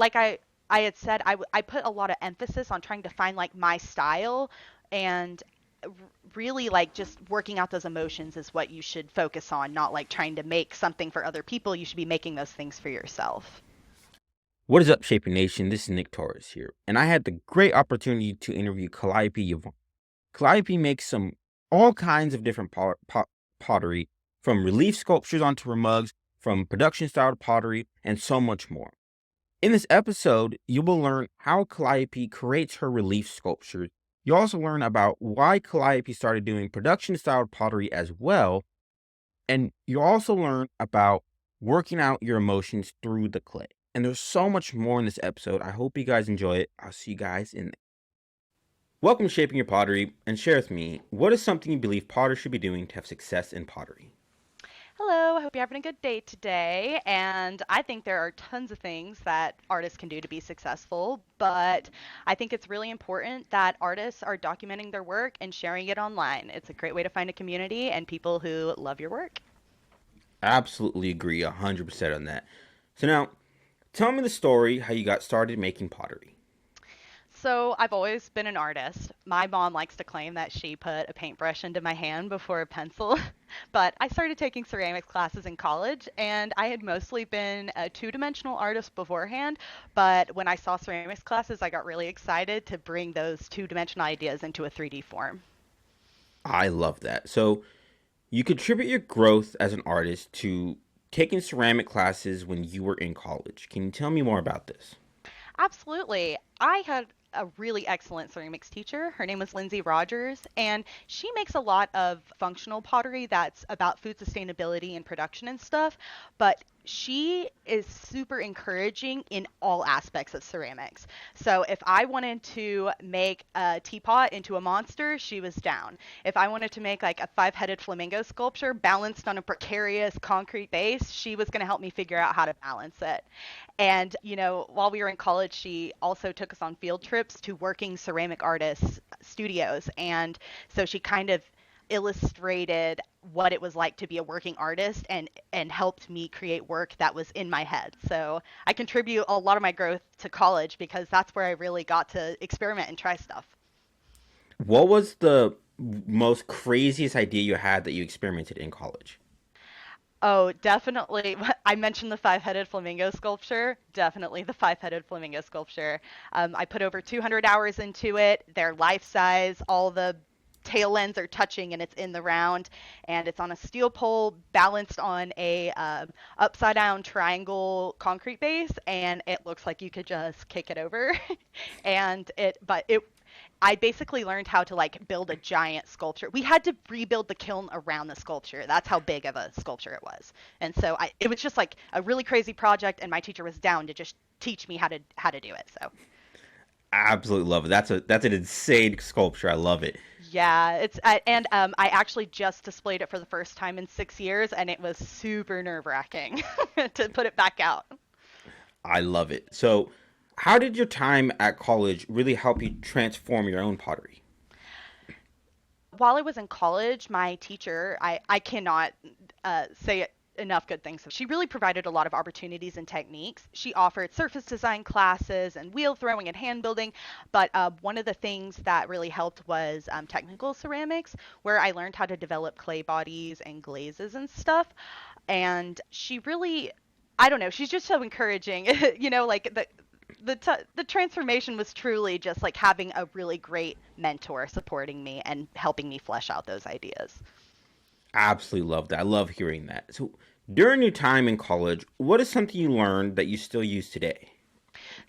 like I had said, I put a lot of emphasis on trying to find like my style and really like just working out those emotions is what you should focus on, not like trying to make something for other people. You should be making those things for yourself. What is up, Shaping Nation? This is Nick Torres here, and I had the great opportunity to interview Kaliope Yvon. Kaliope makes all kinds of different pottery, from relief sculptures onto her mugs, from production style pottery, and so much more. In this episode, you will learn how Kalliope creates her relief sculptures. You also learn about why Kalliope started doing production style pottery as well, and you also learn about working out your emotions through the clay. And there's so much more in this episode. I hope you guys enjoy it. I'll see you guys in there. Welcome to Shaping Your Pottery, and share with me, what is something you believe potters should be doing to have success in pottery? Hello, I hope you're having a good day today. And I think there are tons of things that artists can do to be successful, but I think it's really important that artists are documenting their work and sharing it online. It's a great way to find a community and people who love your work. Absolutely agree 100% on that. So now, tell me the story how you got started making pottery. So I've always been an artist. My mom likes to claim that she put a paintbrush into my hand before a pencil, but I started taking ceramics classes in college, and I had mostly been a two-dimensional artist beforehand, but when I saw ceramics classes, I got really excited to bring those two-dimensional ideas into a 3D form. I love that. So, you contribute your growth as an artist to taking ceramic classes when you were in college. Can you tell me more about this? Absolutely. I had a really excellent ceramics teacher. Her name was Lindsay Rogers, and she makes a lot of functional pottery that's about food sustainability and production and stuff. But she is super encouraging in all aspects of ceramics. So if I wanted to make a teapot into a monster, she was down. If I wanted to make like a five-headed flamingo sculpture balanced on a precarious concrete base, she was going to help me figure out how to balance it. And, while we were in college, she also took us on field trips to working ceramic artists' studios. And so she kind of illustrated what it was like to be a working artist and helped me create work that was in my head. So I contribute a lot of my growth to college because that's where I really got to experiment and try stuff. What was the most craziest idea you had that you experimented in college? Oh, definitely. I mentioned the five-headed flamingo sculpture. Definitely the five-headed flamingo sculpture. I put over 200 hours into it. They're life size. All the tail ends are touching, and it's in the round. And it's on a steel pole balanced on a upside down triangle concrete base, and it looks like you could just kick it over. But I basically learned how to like build a giant sculpture. We had to rebuild the kiln around the sculpture. That's how big of a sculpture it was. And so it was just like a really crazy project, and my teacher was down to just teach me how to do it. So Absolutely love it. That's an insane sculpture. I love it. yeah, and I actually just displayed it for the first time in 6 years, and it was super nerve-wracking to put it back out. I love it. So, how did your time at college really help you transform your own pottery? While I was in college, my teacher, I cannot say it enough good things. She really provided a lot of opportunities and techniques. She offered surface design classes and wheel throwing and hand building. But one of the things that really helped was technical ceramics, where I learned how to develop clay bodies and glazes and stuff. And she really, I don't know, she's just so encouraging. Like the transformation was truly just like having a really great mentor supporting me and helping me flesh out those ideas. Absolutely love that. I love hearing that. So, during your time in college, what is something you learned that you still use today?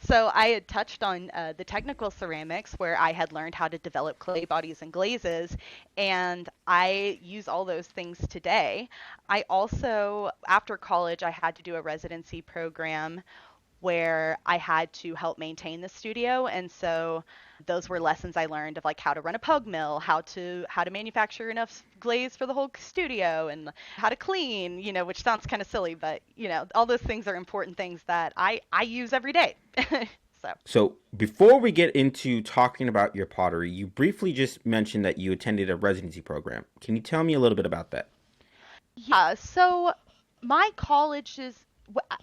So I had touched on the technical ceramics where I had learned how to develop clay bodies and glazes, and I use all those things today. I also, after college, I had to do a residency program where I had to help maintain the studio, and so those were lessons I learned of like how to run a pug mill, how to manufacture enough glaze for the whole studio, and how to clean, which sounds kind of silly, but all those things are important things that I use every day. So So, before we get into talking about your pottery, you briefly just mentioned that you attended a residency program. Can you tell me a little bit about that? yeah, so my college is.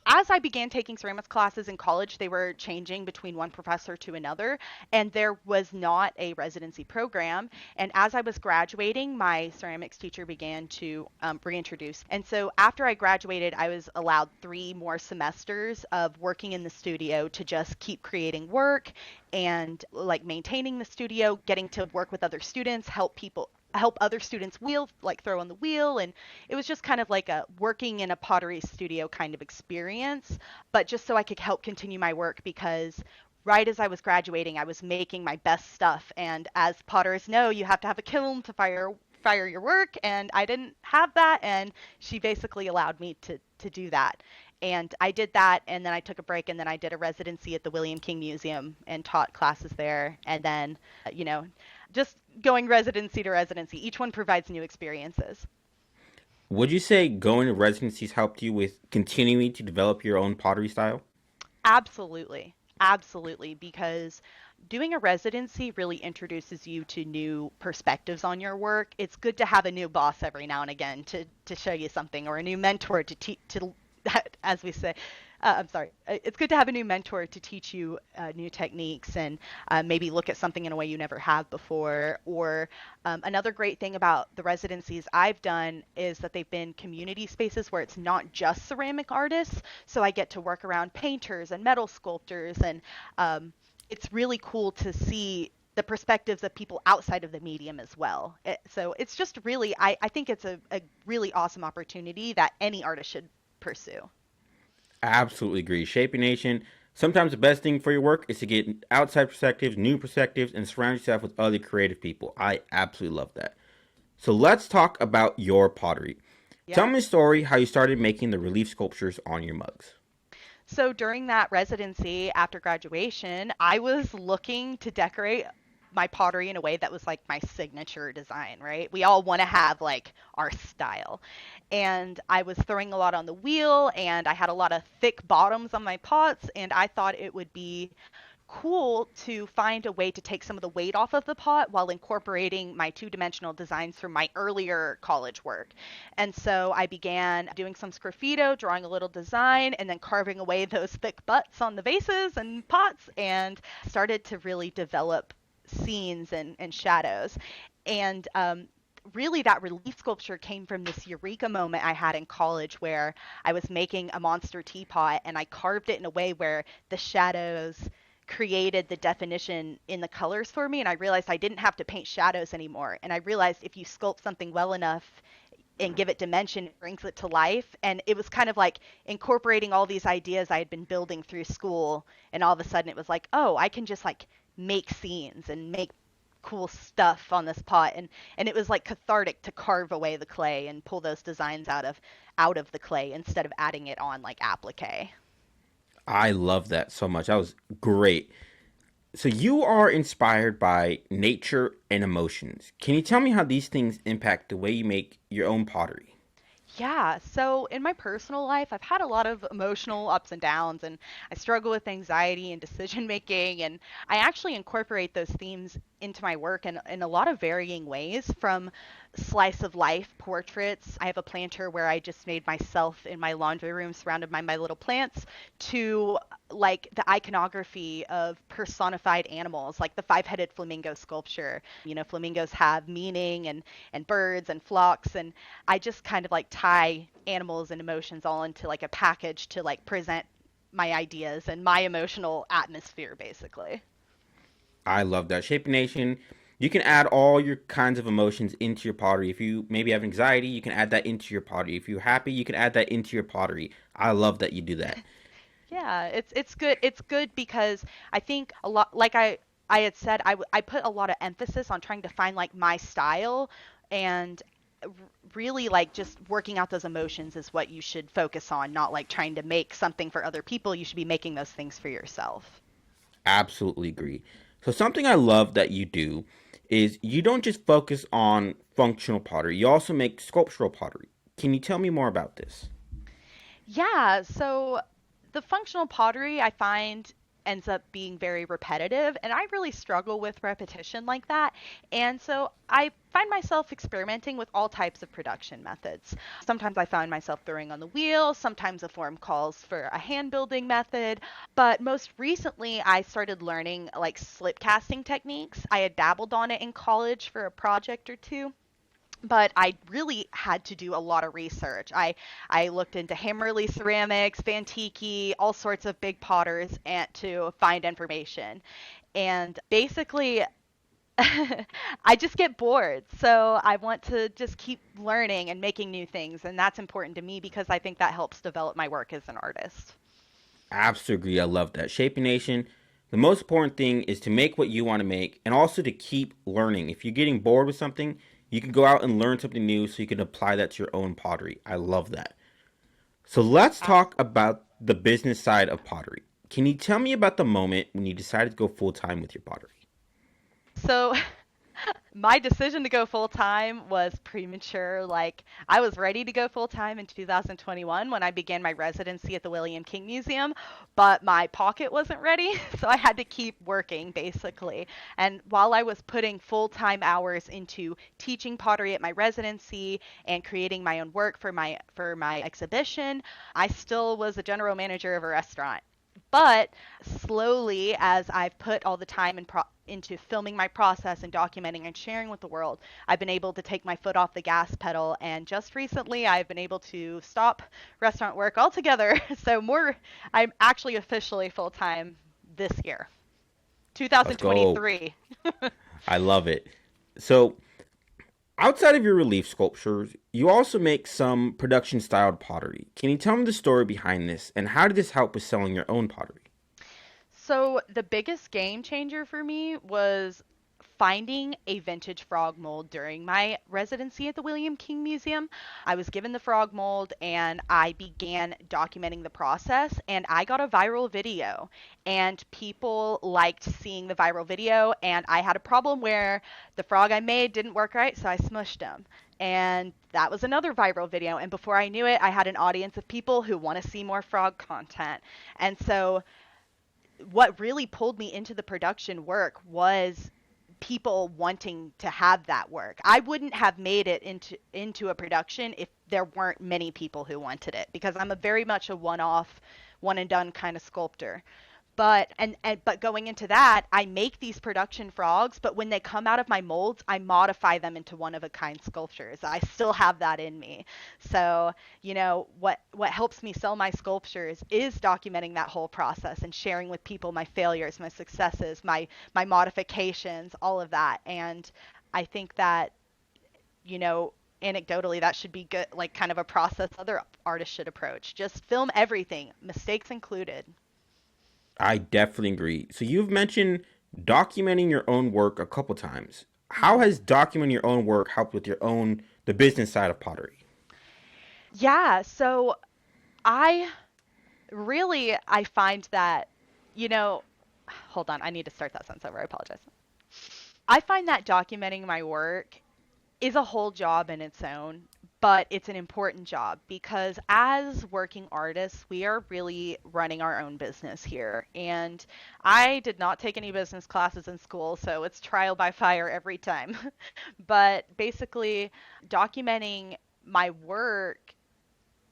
as I began taking ceramics classes in college, they were changing between one professor to another, and there was not a residency program. And as I was graduating, my ceramics teacher began to reintroduce. And so after I graduated, I was allowed 3 more semesters of working in the studio to just keep creating work and like maintaining the studio, getting to work with other students, help other students wheel, like throw on the wheel. And it was just kind of like a working in a pottery studio kind of experience, but just so I could help continue my work because right as I was graduating, I was making my best stuff. And as potters know, you have to have a kiln to fire your work, and I didn't have that, and she basically allowed me to do that. And I did that, and then I took a break, and then I did a residency at the William King Museum and taught classes there. And then, you know, just going residency to residency, each one provides new experiences. Would you say going to residencies helped you with continuing to develop your own pottery style? Absolutely. Absolutely. Because doing a residency really introduces you to new perspectives on your work. It's good to have a new boss every now and again to show you something, or a new mentor to teach, to, as we say, I'm sorry. It's good to have a new mentor to teach you new techniques and maybe look at something in a way you never have before. Or another great thing about the residencies I've done is that they've been community spaces where it's not just ceramic artists. So I get to work around painters and metal sculptors, and it's really cool to see the perspectives of people outside of the medium as well. So it's just really, I think it's a really awesome opportunity that any artist should pursue. Absolutely agree. Shaping Nation. Sometimes the best thing for your work is to get outside perspectives, new perspectives, and surround yourself with other creative people. I absolutely love that. So let's talk about your pottery. Tell Yeah. me a story how you started making the relief sculptures on your mugs. So during that residency after graduation, I was looking to decorate my pottery in a way that was like my signature design, right? We all want to have like our style. And I was throwing a lot on the wheel, and I had a lot of thick bottoms on my pots, and I thought it would be cool to find a way to take some of the weight off of the pot while incorporating my two-dimensional designs from my earlier college work. And so I began doing some sgraffito, drawing a little design, and then carving away those thick butts on the vases and pots, and started to really develop scenes and shadows. And really that relief sculpture came from this eureka moment I had in college where I was making a monster teapot, and I carved it in a way where the shadows created the definition in the colors for me, and I realized I didn't have to paint shadows anymore. And I realized if you sculpt something well enough and give it dimension, it brings it to life. And it was kind of like incorporating all these ideas I had been building through school, and all of a sudden it was like, oh, I can just like make scenes and make cool stuff on this pot. And it was like cathartic to carve away the clay and pull those designs out of the clay instead of adding it on like applique. I love that so much. That was great. So you are inspired by nature and emotions. Can you tell me how these things impact the way you make your own pottery? Yeah, so in my personal life, I've had a lot of emotional ups and downs, and I struggle with anxiety and decision making. And I actually incorporate those themes into my work in a lot of varying ways, from slice of life portraits. I have a planter where I just made myself in my laundry room surrounded by my little plants, to like the iconography of personified animals, like the five-headed flamingo sculpture. You know, flamingos have meaning, and birds and flocks, and I just kind of like tie animals and emotions all into like a package to like present my ideas and my emotional atmosphere basically. I love that. Shaping Nation, you can add all your kinds of emotions into your pottery. If you maybe have anxiety, you can add that into your pottery. If you're happy, you can add that into your pottery. I love that you do that. Yeah, it's good. It's good because I think a lot, like I had said, I put a lot of emphasis on trying to find like my style, and really like just working out those emotions is what you should focus on, not like trying to make something for other people. You should be making those things for yourself. Absolutely agree. So something I love that you do is you don't just focus on functional pottery. You also make sculptural pottery. Can you tell me more about this? Yeah, so the functional pottery I find ends up being very repetitive, and I really struggle with repetition like that. And so I find myself experimenting with all types of production methods. Sometimes I find myself throwing on the wheel, sometimes a form calls for a hand building method, but most recently I started learning like slip casting techniques. I had dabbled on it in college for a project or two, but I really had to do a lot of research. I looked into Hammerly ceramics, Vantiki, all sorts of big potters and to find information. And basically I just get bored. So I want to just keep learning and making new things, and that's important to me because I think that helps develop my work as an artist. Absolutely agree. I love that. Shaping Nation, the most important thing is to make what you want to make and also to keep learning. If you're getting bored with something, you can go out and learn something new so you can apply that to your own pottery. I love that. So let's talk Absolutely. about the business side of pottery. Can you tell me about the moment when you decided to go full time with your pottery? So my decision to go full time was premature. Like, I was ready to go full time in 2021 when I began my residency at the William King Museum, but my pocket wasn't ready, so I had to keep working basically. And while I was putting full time hours into teaching pottery at my residency and creating my own work for my exhibition, I still was a general manager of a restaurant. But slowly, as I've put all the time into filming my process and documenting and sharing with the world, I've been able to take my foot off the gas pedal. And just recently, I've been able to stop restaurant work altogether. So I'm actually officially full time this year, Let's go. 2023. I love it. So, outside of your relief sculptures, you also make some production styled pottery. Can you tell me the story behind this and how did this help with selling your own pottery? So the biggest game changer for me was finding a vintage frog mold during my residency at the William King Museum. I was given the frog mold and I began documenting the process, and I got a viral video, and people liked seeing the viral video, and I had a problem where the frog I made didn't work right, so I smushed him. And that was another viral video, and before I knew it, I had an audience of people who want to see more frog content. And so what really pulled me into the production work was people wanting to have that work. I wouldn't have made it into a production if there weren't many people who wanted it, because I'm a very much a one-off, one and done kind of sculptor. But going into that, I make these production frogs, but when they come out of my molds, I modify them into one of a kind sculptures. I still have that in me. So, what helps me sell my sculptures is documenting that whole process and sharing with people my failures, my successes, my modifications, all of that. And I think that, you know, anecdotally that should be good, like kind of a process other artists should approach. Just film everything, mistakes included. I definitely agree. So, you've mentioned documenting your own work a couple times. How Mhm. has documenting your own work helped with the business side of pottery? Yeah, so I I find that, you know, hold on, I need to start that sentence over. I apologize. I find that documenting my work is a whole job in its own, but it's an important job because as working artists, we are really running our own business here. And I did not take any business classes in school, so it's trial by fire every time. But basically, documenting my work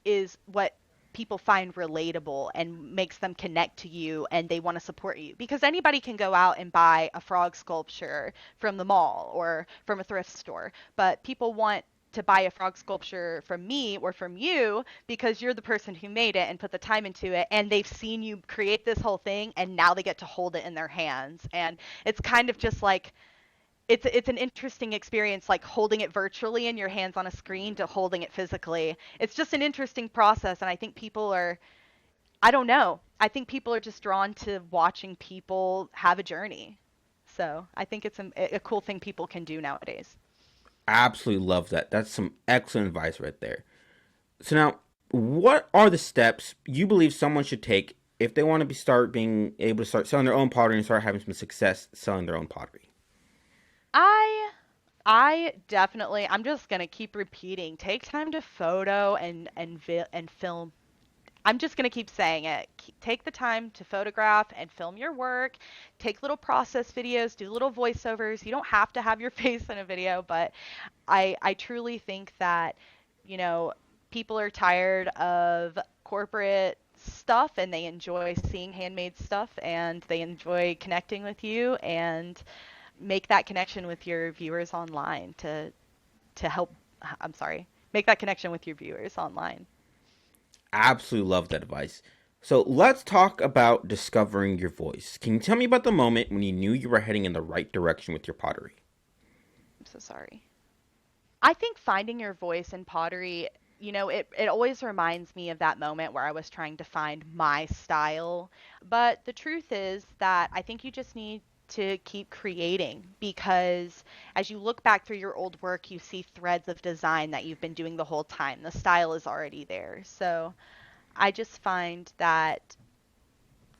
is what people find relatable and makes them connect to you and they want to support you, because anybody can go out and buy a frog sculpture from the mall or from a thrift store, but people want to buy a frog sculpture from me or from you because you're the person who made it and put the time into it, and they've seen you create this whole thing and now they get to hold it in their hands. And it's kind of just like it's an interesting experience, like holding it virtually in your hands on a screen to holding it physically. It's just an interesting process, and I think people are, I don't know, I think people are just drawn to watching people have a journey. So I think it's a cool thing people can do nowadays. Absolutely love that. That's some excellent advice right there. So now, what are the steps you believe someone should take if they want to start being able to start selling their own pottery and start having some success selling their own pottery? I I definitely, I'm just gonna keep repeating. Take time to photo and film I'm just going to keep saying it. Take the time to photograph and film your work. Take little process videos, do little voiceovers. You don't have to have your face in a video, but I truly think that, you know, people are tired of corporate stuff and they enjoy seeing handmade stuff and they enjoy connecting with you, and make that connection with your viewers online to help I'm sorry. Make that connection with your viewers online. Absolutely love that advice. So let's talk about discovering your voice. Can you tell me about the moment when you knew you were heading in the right direction with your pottery? I'm so sorry. I think finding your voice in pottery, it always reminds me of that moment where I was trying to find my style. But the truth is that I think you just need to keep creating, because as you look back through your old work, you see threads of design that you've been doing the whole time. The style is already there. So I just find that,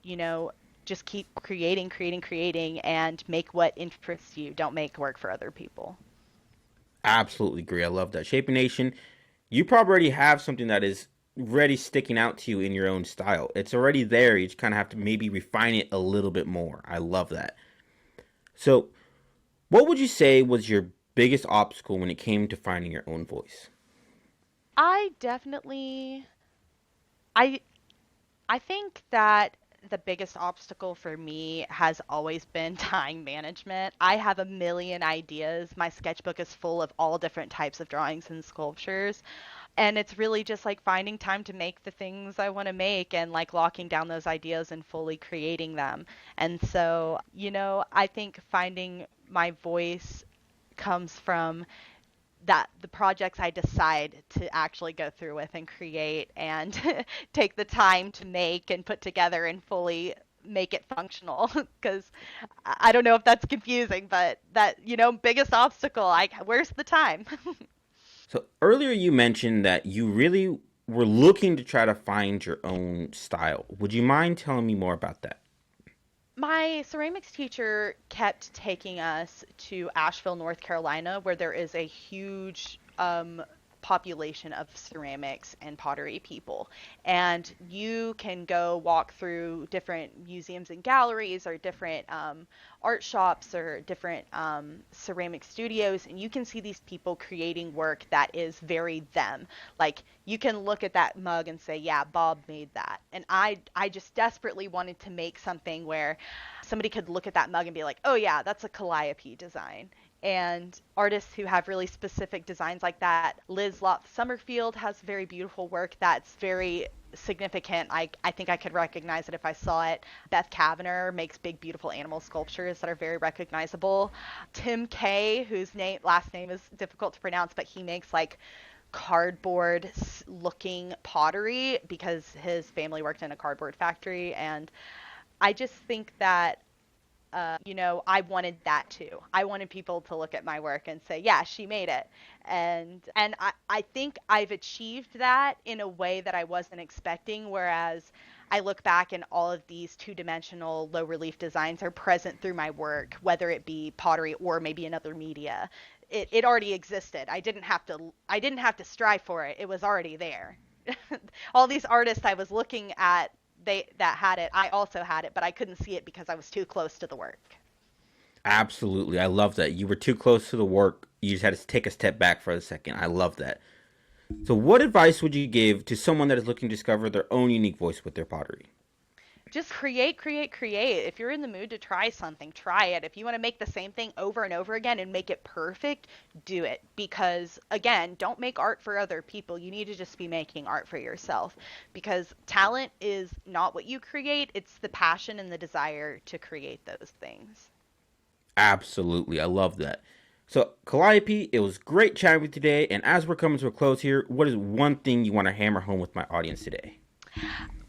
you know, just keep creating, creating, creating, and make what interests you. Don't make work for other people. Absolutely agree. I love that. Shaping Nation, you probably already have something that is already sticking out to you in your own style. It's already there. You just kind of have to maybe refine it a little bit more. I love that. So, what would you say was your biggest obstacle when it came to finding your own voice? I definitely I I think that the biggest obstacle for me has always been time management. I have a million ideas. My sketchbook is full of all different types of drawings and sculptures. And it's really just like finding time to make the things I want to make and like locking down those ideas and fully creating them. And so, I think finding my voice comes from that the projects I decide to actually go through with and create and take the time to make and put together and fully make it functional. Because I don't know if that's confusing, but that, biggest obstacle, like, where's the time? So, earlier you mentioned that you really were looking to try to find your own style. Would you mind telling me more about that? My ceramics teacher kept taking us to Asheville, North Carolina, where there is a huge population of ceramics and pottery people. And you can go walk through different museums and galleries or different art shops or different ceramic studios, and you can see these people creating work that is very them. Like, you can look at that mug and say, yeah, Bob made that. And I just desperately wanted to make something where somebody could look at that mug and be like, oh yeah, that's a Kalliope design. And artists who have really specific designs like that, Liz Loth Summerfield has very beautiful work that's very significant. I think I could recognize it if I saw it. Beth Kavanagh makes big, beautiful animal sculptures that are very recognizable. Tim Kay, whose last name is difficult to pronounce, but he makes like cardboard looking pottery because his family worked in a cardboard factory. And I just think that I wanted that too. I wanted people to look at my work and say, yeah, she made it. And I think I've achieved that in a way that I wasn't expecting, whereas I look back and all of these two-dimensional low relief designs are present through my work, whether it be pottery or maybe another media. It already existed. I didn't have to strive for it. It was already there. All these artists I was looking at, they that had it, I also had it, but I couldn't see it because I was too close to the work. Absolutely. I love that. You were too close to the work. You just had to take a step back for a second. I love that. So, what advice would you give to someone that is looking to discover their own unique voice with their pottery? Just create, create, create. If you're in the mood to try something, try it. If you want to make the same thing over and over again and make it perfect, do it. Because again, don't make art for other people. You need to just be making art for yourself. Because talent is not what you create, it's the passion and the desire to create those things. Absolutely. I love that. So, Calliope, it was great chatting with you today. And as we're coming to a close here, what is one thing you want to hammer home with my audience today?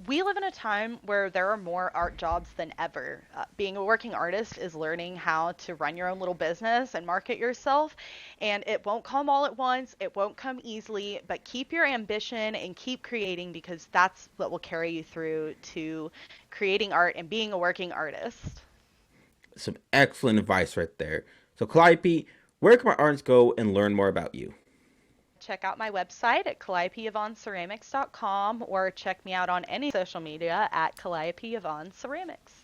We live in a time where there are more art jobs than ever. Being a working artist is learning how to run your own little business and market yourself. And it won't come all at once, it won't come easily, but keep your ambition and keep creating, because that's what will carry you through to creating art and being a working artist. Some excellent advice right there. So, Calliope, where can my audience go and learn more about you? check out my website at kalliopeyvonceramics.com or check me out on any social media at Kaliope Yvon Ceramics.